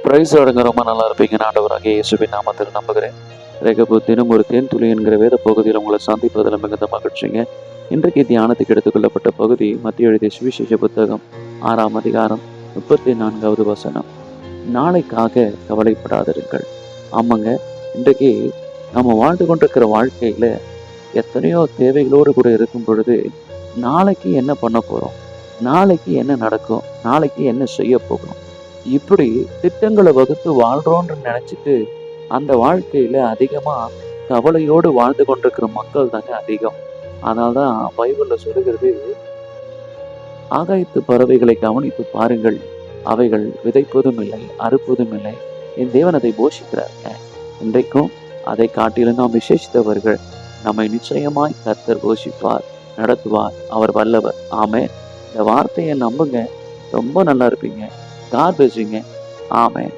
Price வழங்க ரொம்ப நல்லா இருப்பீங்க. ஆண்டவராக இயேசுவின் நாமத்தில் நம்புகிறேன். ரேகபு தினம் ஒரு தேன்துளி என்கிற வேத பகுதியில் உங்களை சந்திப்பதில் மிகுந்த மகிழ்ச்சிங்க. இன்றைக்கு தியானத்துக்கு எடுத்துக்கொள்ளப்பட்ட பகுதி மத்திய எழுதிய சுவிசேஷ புத்தகம் 6ஆம் அதிகாரம் 34வது வசனம். நாளைக்காக கவலைப்படாதிருங்கள். ஆமாங்க, இன்றைக்கு நம்ம வாழ்ந்து கொண்டிருக்கிற வாழ்க்கையில எத்தனையோ தேவைகளோடு கூட இருக்கும் பொழுது, நாளைக்கு என்ன பண்ண போறோம்? நாளைக்கு என்ன நடக்கும்? நாளைக்கு என்ன செய்ய போகிறோம்? இப்படி திட்டங்களை வகுத்து வாழ்றோம்னு நினைச்சிட்டு அந்த வாழ்க்கையில அதிகமா கவலையோடு வாழ்ந்து கொண்டிருக்கிற மக்கள் தாங்க அதிகம். அதனால்தான் பைபிள்ல சொல்லுகிறது, ஆகாயத்து பறவைகளை கவனித்து பாருங்கள், அவைகள் விதைப்பதும் இல்லை, அறுப்பதும் இல்லை, என் தேவன் அதை போஷிக்கிறாருங்க. இன்றைக்கும் அதை காட்டிலும் நாம் விசேஷித்தவர்கள். நம்மை நிச்சயமாய் கர்த்தர் போஷிப்பார், நடத்துவார், அவர் வல்லவர். ஆமென். இந்த வார்த்தையை நம்புங்க. ரொம்ப நல்லா இருப்பீங்க. காட் பிளஸ் யூங்க. ஆமென்.